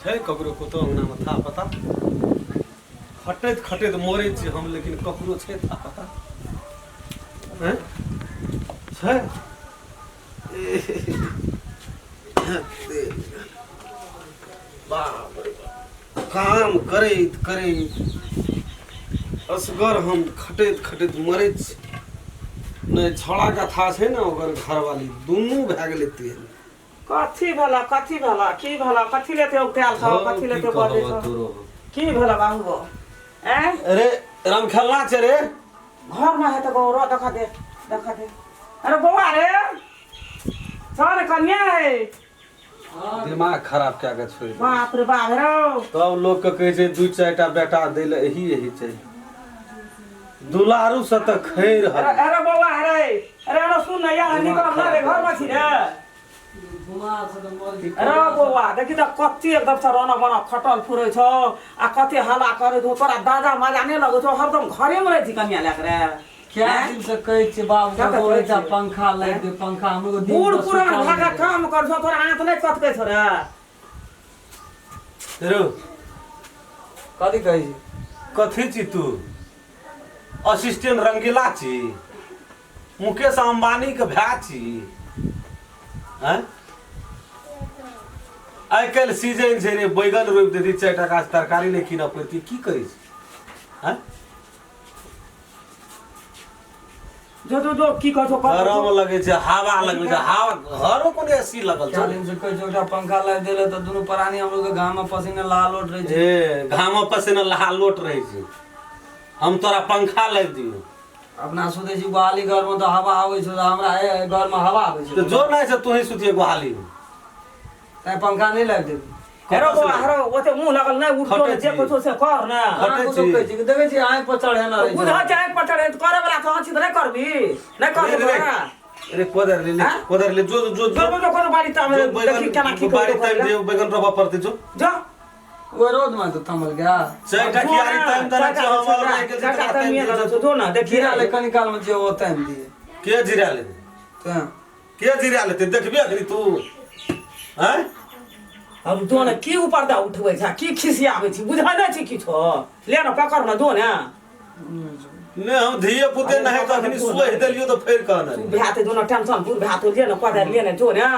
छै ककरो कतौ अंगनामे था पता खटैत खटैत मरै छी हम लेकिन ककरो छै था पता हैं छै बाप रे बाप काम करैत करैत असगर हम खटैत खटैत मरै छी नहीं छड़ा का था छै ना ओकर घरवाली दुनू भए गेलै तेल कथी भला की भला कथी लेते उठाल छ कथी लेते बजे छ की भला बाबू हैं अरे राम खेलना छै रे घर में है तो गौरा देखा दे अरे बउआ रे सारे कन्या है दिमाग खराब क्या के छोड़ बाप रे बाप रे तब लोग के कहे छै दू चारिटा बेटा दै ले यही चाहिए दुलारू से त खैर है अरे बउआ अरे सुन न यार निकल ना रे घर में छी रे अरे बउआ देखि त कति एकदम से रन बन खटल फुरै छ आ कति हल्ला करे तो तोरा दादा मजा नहीं लगो छ हरदम घरे में रही कन्या लेकर रे क्या दिन से कहै छी बाबू बोले जा पंखा लाइट दे पंखा हमको दिन बूढ़ पुरान लगा काम कर छ तोरा हाथ नहीं कटके छ रे रो कथी कहै छी कथी छी तू असिस्टेंट रंगीला छी मुकेश अंबानी के भाय छी हैं आइ काल्हि सीजन छै रे बैगन रोपि देती 4 टका तरकारी नहीं कीनऽ पड़ती की करै छी हैं जो की कहछो गरम लगे छै हवा लगे छै हवा घरो कोन एसी लगल छै दिन से कहै छी ओटा पंखा लाइट देले त दुनु प्राणी हम लोग के घाम में पसीना लालोट रहे छै ए घाम पसीना लहालोट रहे छै हम तोरा पंखा लाइट दियो अपना सोचे छी बहाली घर में तो हवा आवे छै हमरा घर में हवा आवे छै तो जो नहीं से तू ही सुतिए गुहाली में तै पंखा नहीं लाइट दे हेरो बउआ हेरो ओते मुंह लगल नहीं उठो जे कहछो से कर ना खटै छी कहै छी देखे छी आइ पर चढ़े ना रहे बुझा जाए पटरे करे वाला तो अछि नहीं करबी नहीं कर अरे कोदर ले जो जो जो कोनो बाड़ी त में देखि केना की बाड़ी टाइम दे बैगन रोपा पड़ते जो वो रोड में तो थमल गया चारटा कियारी टाइम देना छै हम और नहीं के चारटा टाइम में दो जो ना देखि गिरा ले कनी काल में जे वो टाइम दिए के जिरा ले तो के जिरा लेते देखबी अखनी तू हैं अब दो ना की ऊपर दा उठबै छ की खिसियाबै छी बुझा नै छी किछो ले ना पकड़ ना दो ना ने हम धिये पुते नहीं तो अखनी सोह देलियो तो फेर कहना बिहाते दो ना टेंशन पूर बिहातो ले ना पकड़ ले ना जो ना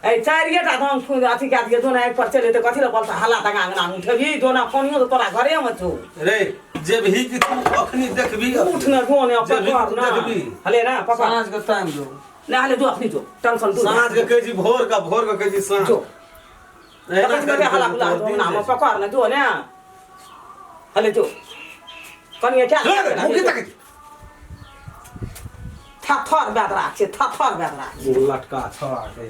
ए चारिएटा धम फुन अथी का दिए दो ना एक पर चले तो कथि ले बोलता हल्ला तगा अंगना उठबी दो ना कोनियो तो तोरा घरे में छु रे जे भी कि तू अखनी देखबी उठ ना दो ना पकड़ ना हले ना पकड़ सांझ के टाइम दो ना हले दो अखनी जो टेंशन तू सांझ के कह जी भोर का कह जी सांझ जो कथि के हल्ला बुला दो ना में पकड़ ना जो ना हले जो कनिया क्या मुकी तक थथर बेदरा छे थथर बेदरा लटका छड़ा के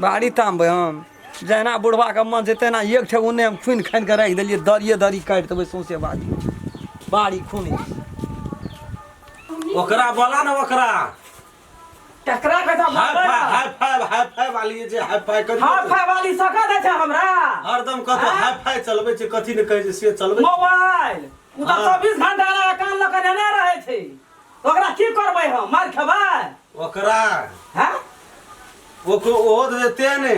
बाड़ी ताम हम जहना बुढ़वा के मन से तेना एक ठे उन्ने हम खून खान के रख दिलिए दरी काट देबै सौंसे बाड़ी खून ओकरा बोला ना ओकरा टकरा के तो हाई फाई वाली जे हाई फाई कर हाई फाई वाली सका दे छै हमरा हरदम कतो हाई फाई चलबै छै कथि ने कहै छै से चलबै मोबाइल उ त 24 घंटा ना कान ल के ने रहे छै ओकरा की करबै हम मार खबै ओकरा हैं ओहो देते ने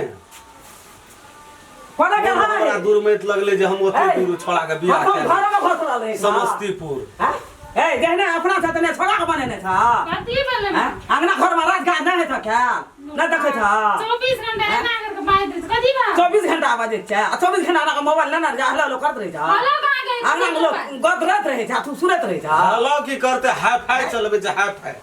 कोना के बड़ा दूर में लगले जे हम ओते दूर छोड़ा के बियाह हम घर में घोसला रहे समस्तीपुर हैं ए जहने अपना साथ ने छोड़ा के बनेने था कथी बने अंगना घर में रात गाज नहीं था क्या न देखे था 24 घंटा ना करके बाहर दे कथी बा 24 घंटा बजे छै 24 घंटा ना मोबाइल लेना जा हल्ला करत रहे था हल्ला कहां गए अंगना में लोग गदरत रहे था तू सुनत रहे था हल्ला की करते हाई फाई चलबे छै हाई फाई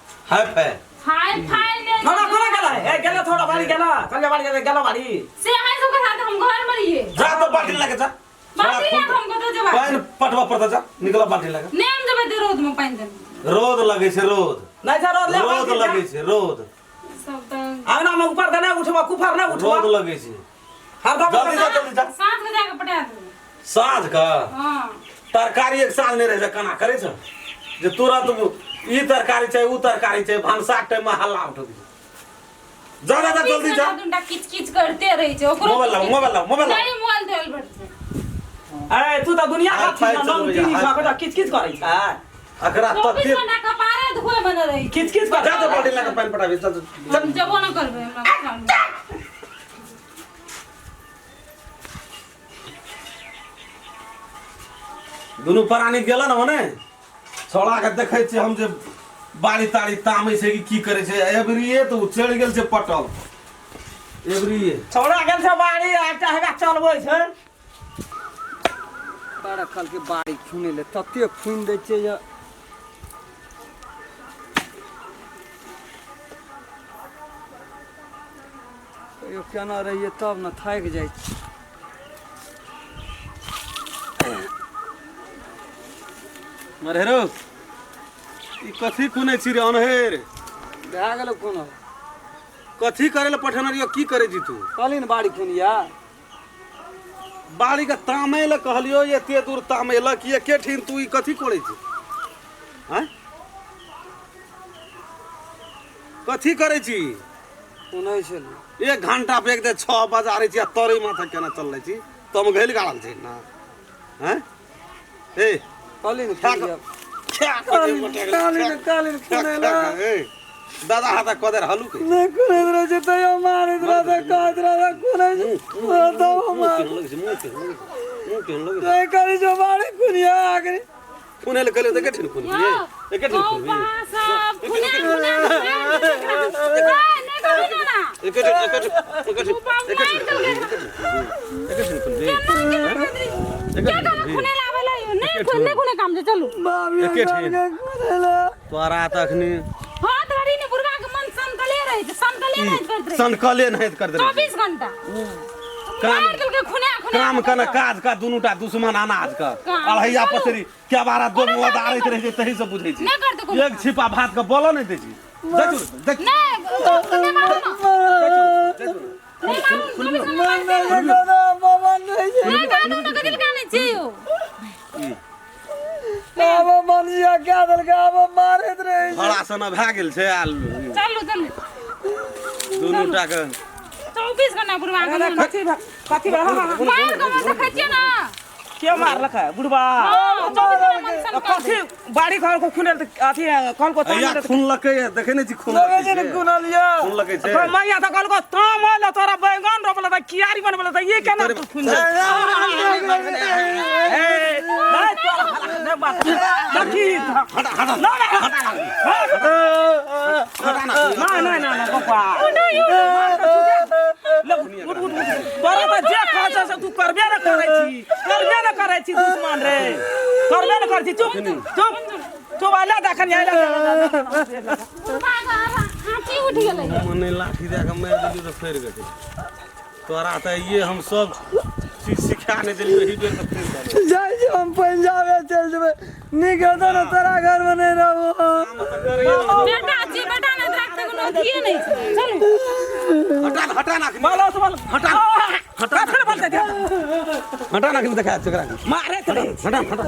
हाय फाय ने थोड़ा कोना गेला ए गेला थोड़ा बाड़ी गेला कल्ले बाड़ी गेला बाड़ी से हाय सब के साथ हम घर में रहिए जा तो बाल्टी लगे जा बाल्टी ले हमको तो जवाब पानी पटवा पड़ता जा निकला बाल्टी लगे नेम जब दे रोड में पानी दे रोद लगे छै रोद नहीं जा रोड ले रोद लगे छै रोद सब तो अंगना में ऊपर देना उठवा कुफर ना उठवा रोद लगे छै हर दम जल्दी जा 7 बजे के पटा दे साँझ का हां तरकारी एक साल नहीं रहे छै कना करे छ जे तुरंत ई तरकारी चाहिए उ तरकारी चाहिए भानसा टाइम में हल्ला उठ जा जल्दी जा दुंडा किच करते रही छे ओकरो मोबाइल नहीं मोबाइल देल बड़ ए तू त दुनिया का चीज ना तीन छकटा किच करे छै अकरा तो तते ना कपारे धोए बन रही किच कर जा तो बाल्टी लगे पानी पटाबे चल जबो ना करबे हमरा दुनू प्राणी गेलन मने छोड़ा के देखै छी हम जे बाड़ी ताड़ी तामै छै की करे छै एबरिए तो चढ़ गेल छै पटल एबरिए छोड़ा गेल छै बाड़ी आ चाहगा चलबै छै तारा खाल के बाड़ी खुने ले तते खुन दै छै जे कहियो केना रहिए तब न थाकि जाइ छै मरहेरो ई कथी खुने छी रे अनहेर भए गेलो कोनो कथी करे ले पठनरियो की करे जी तू कहली ने बाड़ी खुनिया बाड़ी के तामै ले कहलियो एते दूर तामै ल कि एके ठिन तू ई कथी करे छी हैं कथी करे छी सुनै छै 1 घंटा पे एक दे 6 बजा रही छी तोरे माथा केना चल रही छी तुम घेल गाड़ल छै ना हैं ए कहली ने दादा हाथा कदर हलू के नहीं कुने रहे छै तयो मारैत रहे कहत रहे कुने तो मार तय करी जो बाड़ी खुनिया आगरी खुने ले कले देखे ठिन खुनी एके ठिन खुनी तोरा तखनी सनकले नहीं कर दे 24 घंटा काम कना काज का दुनुटा दुश्मन अनाज का अढ़ैया पसरी क्या बारा दो मुआ दारैत रहे छै तही से बुझै छी एक छिपा भात का बोलो नहीं दै छी देखू देख बड़ा सन भए गेल छै दुनुटा के 24 घंटा बुढ़वा कथी के मार रखा है बुढ़वा कथी बाड़ी घर को खुनल अथी कल को या खून लके देखे नहीं छी खून लके छै मैया तो कल को ताम होला तोरा बैगन रोपला त कियारी बनबला त ये केना खुन तू करबे न करे छी दुश्मन रे करबे न कर छी चुप चुप चुप आला देखन आइला हाथी उठ गेलै मने लाठी दे के मार देली तो फेर गए तोरा त ये हम सब चीज सिखा नहीं देली वही बेर त फेर जाय छी हम पंजाब चल जेबै निकल न तोरा घर में नहीं रहबो बेटा ने रखते कोनो अथिए नहीं छै चलू हटा ना बोलो हटा फिर बोलते थे हटा ना कि देखा चकरा मारे हटा